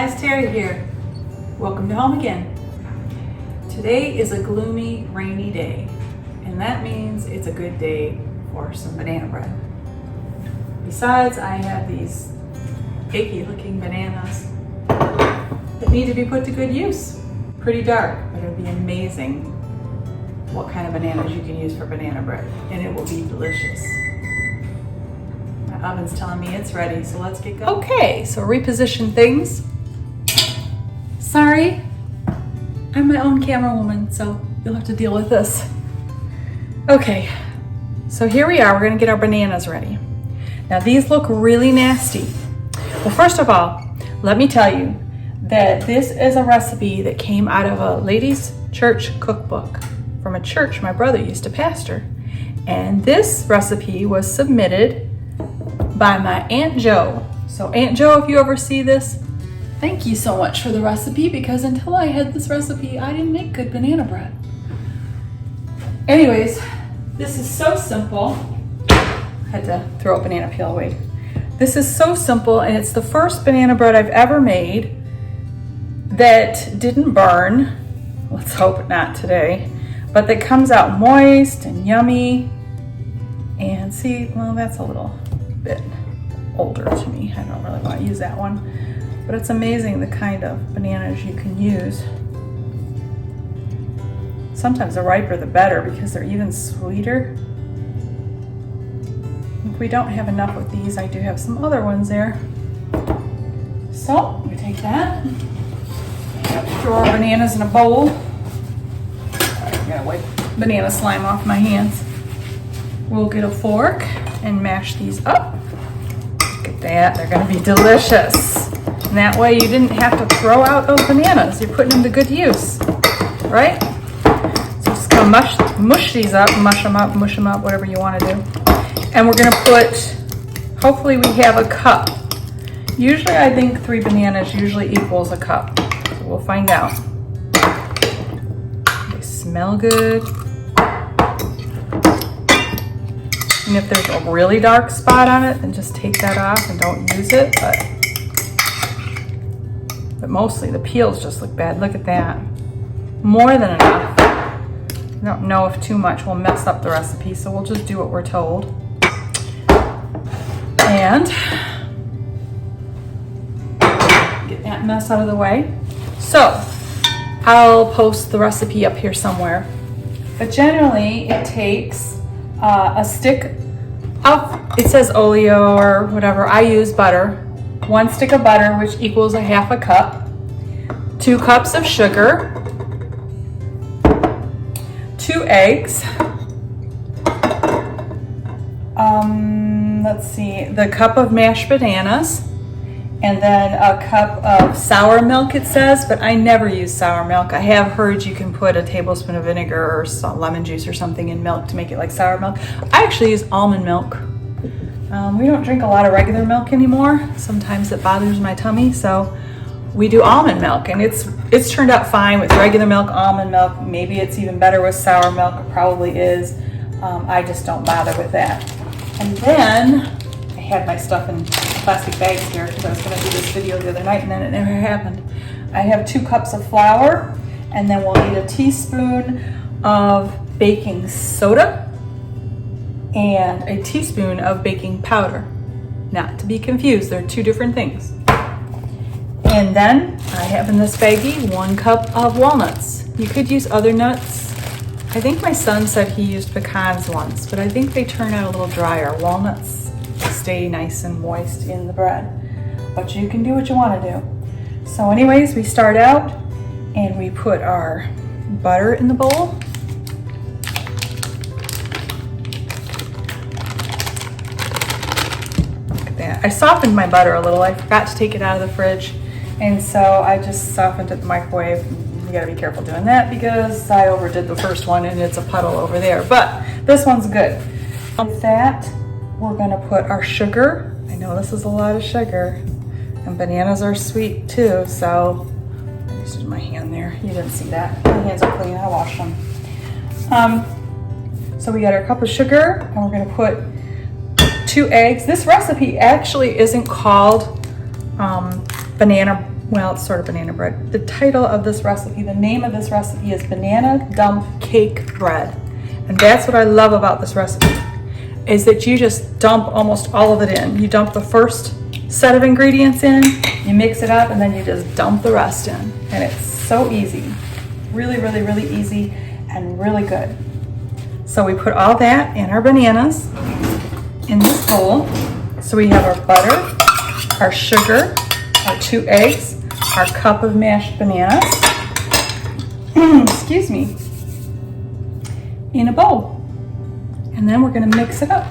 guys, Terry here. Welcome to home again. Today is a gloomy, rainy day, and that means it's a good day for some banana bread. Besides, I have these achy looking bananas that need to be put to good use. Pretty dark, but it'll be amazing what kind of bananas you can use for banana bread, and it will be delicious. My oven's telling me it's ready, so let's get going. Okay, so reposition things. Sorry, I'm my own camera woman, so you'll have to deal with this. Okay, so here we are. We're gonna get our bananas ready. Now these look really nasty. Well, first of all, let me tell you that this is a recipe that came out of a ladies' church cookbook from a church my brother used to pastor. And this recipe was submitted by my Aunt Jo. So Aunt Jo, if you ever see this, thank you so much for the recipe, because until I had this recipe, I didn't make good banana bread. Anyways, this is so simple. I had to throw a banana peel away. This is so simple, and it's the first banana bread I've ever made that didn't burn. Let's hope not today. But that comes out moist and yummy. And see, well, that's a little bit older to me. I don't really want to use that one. But it's amazing the kind of bananas you can use. Sometimes the riper the better, because they're even sweeter. If we don't have enough with these, I do have some other ones there. So we take that, throw our bananas in a bowl. I gotta wipe banana slime off my hands. We'll get a fork and mash these up. Look at that, they're gonna be delicious. And that way you didn't have to throw out those bananas. You're putting them to good use, right? So just gonna mush these up, mush them up, whatever you wanna do. And we're gonna put, hopefully we have a cup. Usually I think 3 bananas usually equals a cup. So we'll find out. They smell good. And if there's a really dark spot on it, then just take that off and don't use it. But mostly the peels just look bad. Look at that. More than enough. I don't know if too much will mess up the recipe, so we'll just do what we're told. And get that mess out of the way. So I'll post the recipe up here somewhere. But generally it takes a stick of, it says oleo or whatever, I use butter. 1 stick of butter, which equals a 1/2 cup. 2 cups of sugar. 2 eggs. Let's see, the cup of mashed bananas. And then a cup of sour milk, it says, but I never use sour milk. I have heard you can put a tablespoon of vinegar or some lemon juice or something in milk to make it like sour milk. I actually use almond milk. We don't drink a lot of regular milk anymore. Sometimes it bothers my tummy, so we do almond milk, and it's turned out fine with regular milk, almond milk. Maybe it's even better with sour milk. It probably is. I just don't bother with that. And then I had my stuff in plastic bags here because I was going to do this video the other night, and then it never happened. I have 2 cups of flour, and then we'll need a teaspoon of baking soda and a teaspoon of baking powder. Not to be confused, they're 2 different things. And then I have in this baggie 1 cup of walnuts. You could use other nuts. I think my son said he used pecans once, but I think they turn out a little drier. Walnuts stay nice and moist in the bread, but you can do what you want to do. So anyways, we start out and we put our butter in the bowl. I softened my butter a little. I forgot to take it out of the fridge, and so I just softened it in the microwave. You gotta be careful doing that because I overdid the first one and it's a puddle over there, but this one's good. With that, we're gonna put our sugar. I know this is a lot of sugar, and bananas are sweet too, so I just used my hand there. You didn't see that. My hands are clean, I washed them. So we got our cup of sugar, and we're gonna put 2 eggs. This recipe actually isn't called banana well, it's sort of banana bread. The title of this recipe, the name of this recipe is Banana Dump Cake Bread. And that's what I love about this recipe, is that you just dump almost all of it in. You dump the first set of ingredients in, you mix it up, and then you just dump the rest in. And it's so easy. Really, really, really easy and really good. So we put all that in our bananas in this bowl. So we have our butter, our sugar, our 2 eggs, our cup of mashed bananas, excuse me, in a bowl. And then we're gonna mix it up.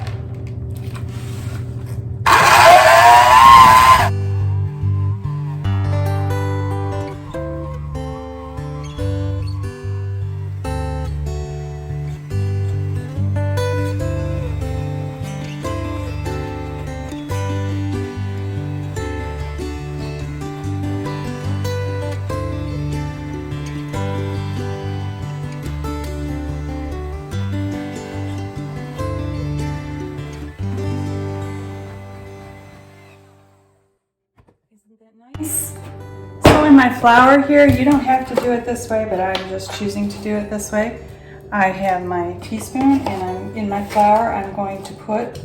Nice. So in my flour here, you don't have to do it this way, but I'm just choosing to do it this way. I have my teaspoon, and in my flour, I'm going to put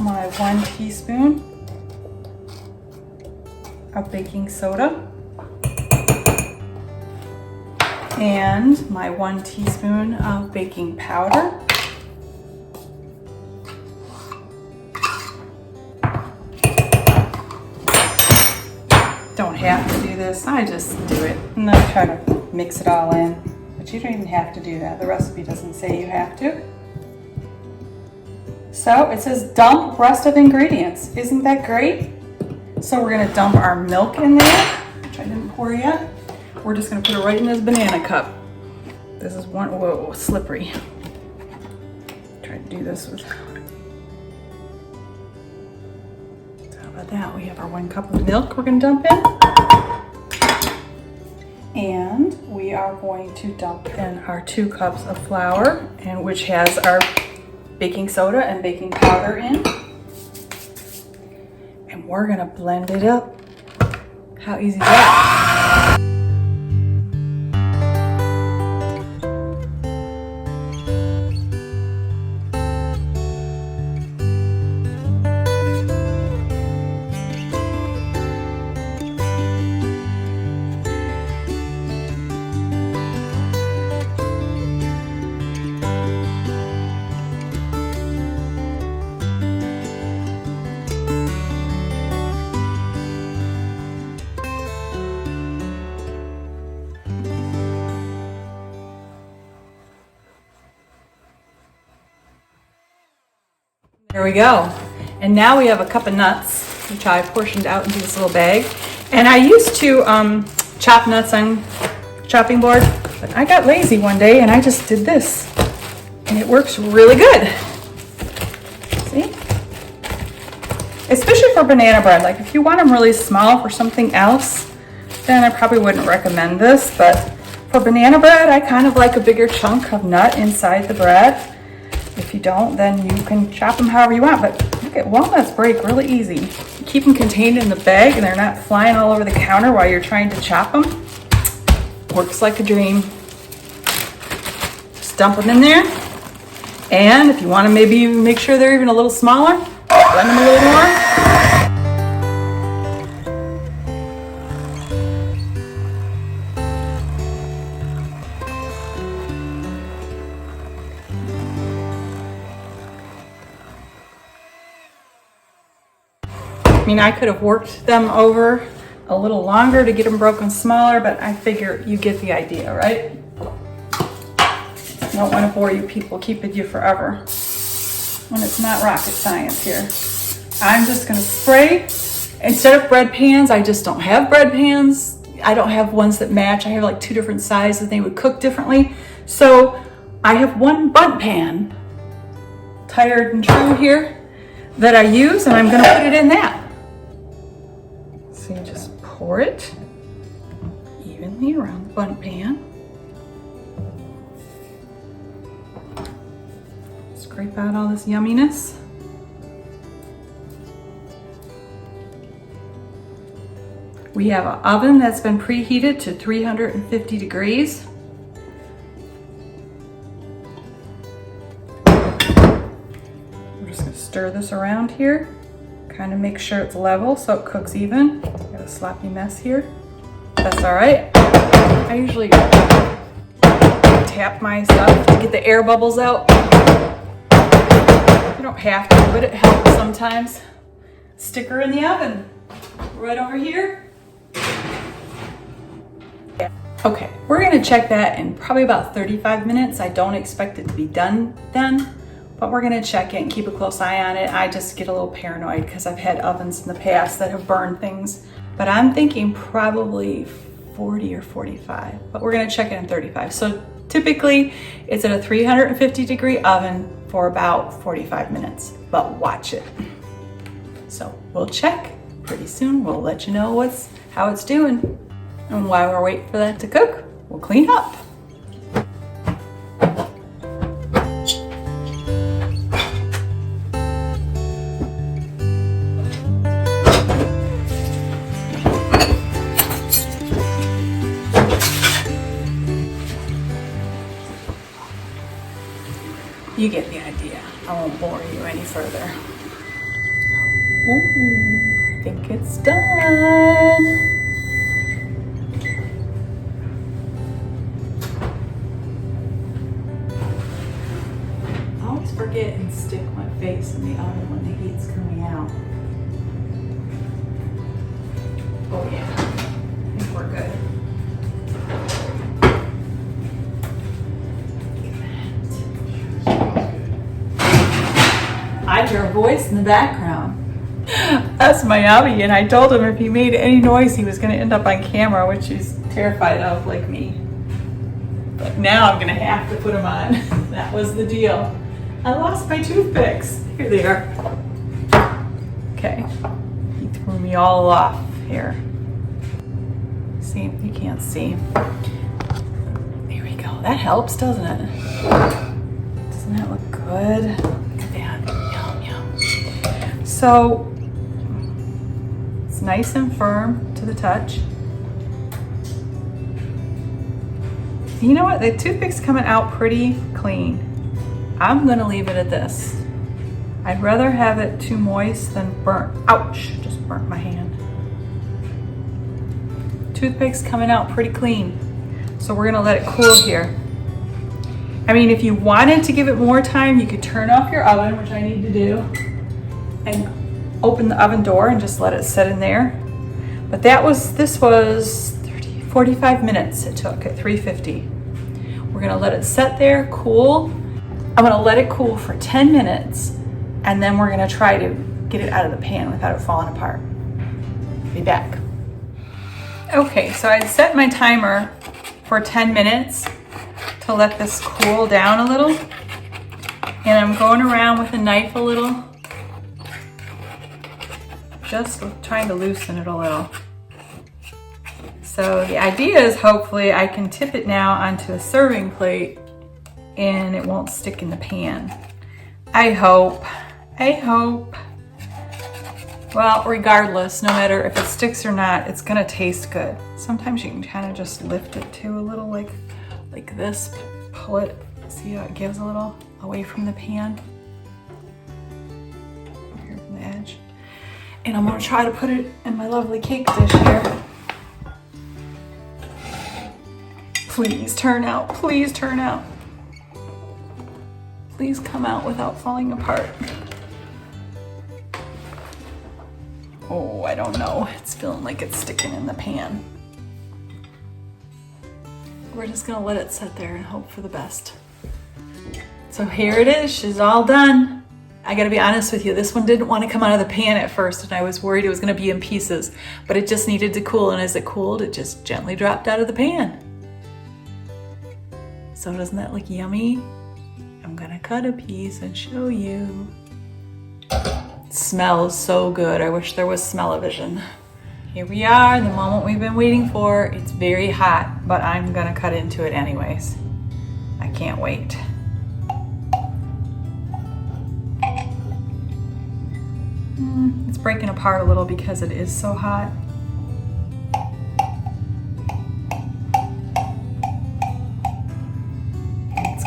my 1 teaspoon of baking soda and my 1 teaspoon of baking powder. Don't have to do this, I just do it. And I try to mix it all in, but you don't even have to do that. The recipe doesn't say you have to. So it says dump rest of ingredients. Isn't that great? So we're gonna dump our milk in there, which I didn't pour yet. We're just gonna put it right in this banana cup. This is one, whoa, slippery. Try to do this with, that. We have our 1 cup of milk we're going to dump in. And we are going to dump in our 2 cups of flour, and which has our baking soda and baking powder in. And we're going to blend it up. How easy is that? There we go. And now we have a cup of nuts, which I portioned out into this little bag. And I used to chop nuts on chopping board, but I got lazy one day and I just did this. And it works really good. See? Especially for banana bread. Like if you want them really small for something else, then I probably wouldn't recommend this. But for banana bread, I kind of like a bigger chunk of nut inside the bread. If you don't, then you can chop them however you want. But look at, walnuts break really easy. You keep them contained in the bag and they're not flying all over the counter while you're trying to chop them. Works like a dream. Just dump them in there. And if you want to maybe make sure they're even a little smaller, blend them a little more. I mean, I could have worked them over a little longer to get them broken smaller, but I figure you get the idea, right? I don't want to bore you people, keep it you forever when it's not rocket science here. I'm just going to spray. Instead of bread pans, I just don't have bread pans. I don't have ones that match. I have like 2 different sizes. They would cook differently. So I have 1 bundt pan, tired and true here, that I use, and I'm going to put it in that. So you just pour it evenly around the bundt pan. Scrape out all this yumminess. We have an oven that's been preheated to 350 degrees. We're just gonna stir this around here, kind of make sure it's level so it cooks even. Got a sloppy mess here. That's all right. I usually tap my stuff to get the air bubbles out. You don't have to, but it helps sometimes. Stick her in the oven. Right over here. Okay, we're gonna check that in probably about 35 minutes. I don't expect it to be done then, but we're gonna check it and keep a close eye on it. I just get a little paranoid because I've had ovens in the past that have burned things, but I'm thinking probably 40 or 45, but we're gonna check it in 35. So typically it's at a 350 degree oven for about 45 minutes, but watch it. So we'll check pretty soon. We'll let you know how it's doing. And while we're waiting for that to cook, we'll clean up. You get the idea. I won't bore you any further. Ooh, I think it's done. I always forget and stick my face in the oven when the heat's coming out. Oh yeah, I think we're good. I hear a voice in the background. That's my hubby, and I told him if he made any noise, he was going to end up on camera, which he's terrified of, like me. But now I'm going to have to put him on. That was the deal. I lost my toothpicks. Here they are. Okay. He threw me all off here. See, you can't see. There we go. That helps, doesn't it? Doesn't that look good? Look at that. Yum, yum. So, it's nice and firm to the touch. You know what? The toothpick's coming out pretty clean. I'm gonna leave it at this. I'd rather have it too moist than burnt. Ouch, just burnt my hand. Toothpick's coming out pretty clean. So we're gonna let it cool here. I mean, if you wanted to give it more time, you could turn off your oven, which I need to do, and open the oven door and just let it sit in there. But this was 45 minutes it took at 350. We're gonna let it sit there, cool. I'm gonna let it cool for 10 minutes, and then we're gonna try to get it out of the pan without it falling apart. Be back. Okay, so I set my timer for 10 minutes to let this cool down a little. And I'm going around with a knife a little, just trying to loosen it a little. So the idea is hopefully I can tip it now onto a serving plate and it won't stick in the pan. I hope. Well, regardless, no matter if it sticks or not, it's gonna taste good. Sometimes you can kind of just lift it too a little like this, pull it, see how it gives a little away from the pan. Here from the edge. And I'm gonna try to put it in my lovely cake dish here. Please turn out, please turn out. Please come out without falling apart. Oh, I don't know. It's feeling like it's sticking in the pan. We're just gonna let it sit there and hope for the best. So here it is, she's all done. I gotta be honest with you, this one didn't want to come out of the pan at first and I was worried it was gonna be in pieces, but it just needed to cool, and as it cooled, it just gently dropped out of the pan. So doesn't that look yummy? I'm gonna cut a piece and show you. It smells so good. I wish there was smell-o-vision. Here we are, the moment we've been waiting for. It's very hot, but I'm gonna cut into it anyways. I can't wait. It's breaking apart a little because it is so hot.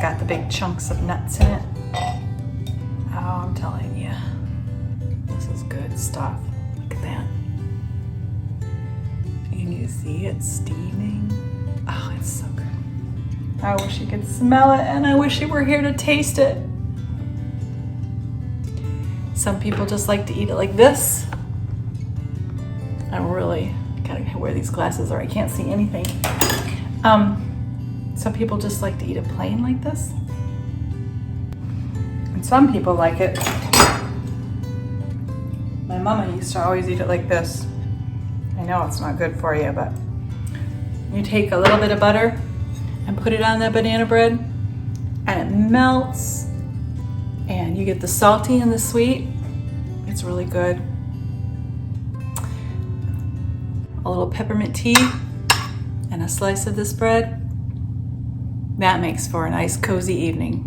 got the big chunks of nuts in it. Oh, I'm telling you, this is good stuff. Look at that. And you see it steaming. Oh, it's so good. I wish you could smell it, and I wish you were here to taste it. Some people just like to eat it like this. I really gotta wear these glasses or I can't see anything. Some people just like to eat it plain like this. And some people like it. My mama used to always eat it like this. I know it's not good for you, but you take a little bit of butter and put it on that banana bread, and it melts, and you get the salty and the sweet. It's really good. A little peppermint tea and a slice of this bread. That makes for a nice cozy evening.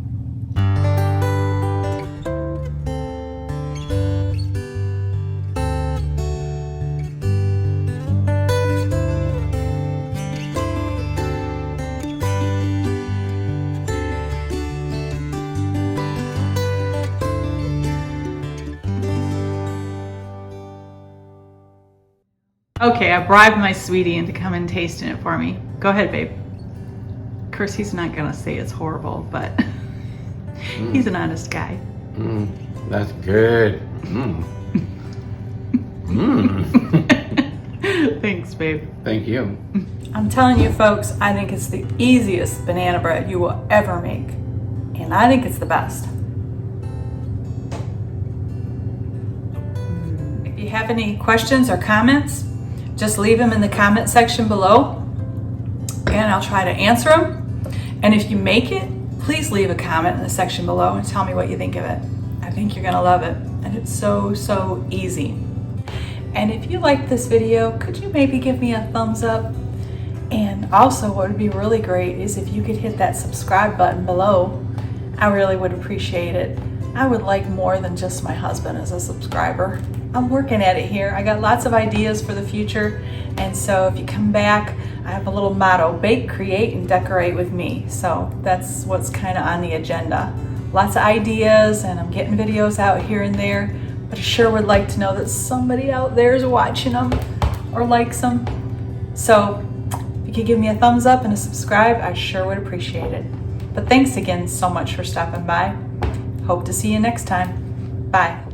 Okay, I bribed my sweetie into coming and tasting it for me. Go ahead, babe. Of course, he's not gonna say it's horrible, but he's an honest guy. That's good. Thanks, babe. Thank you. I'm telling you, folks, I think it's the easiest banana bread you will ever make. And I think it's the best. If you have any questions or comments, just leave them in the comment section below and I'll try to answer them. And if you make it, please leave a comment in the section below and tell me what you think of it. I think you're gonna love it, and it's so easy. And if you liked this video, could you maybe give me a thumbs up? And also, what would be really great is if you could hit that subscribe button below. I really would appreciate it. I would like more than just my husband as a subscriber. I'm working at it here. I got lots of ideas for the future. And so if you come back, I have a little motto: bake, create, and decorate with me. So that's what's kind of on the agenda. Lots of ideas, and I'm getting videos out here and there, but I sure would like to know that somebody out there is watching them or likes them. So if you could give me a thumbs up and a subscribe, I sure would appreciate it. But thanks again so much for stopping by. Hope to see you next time. Bye.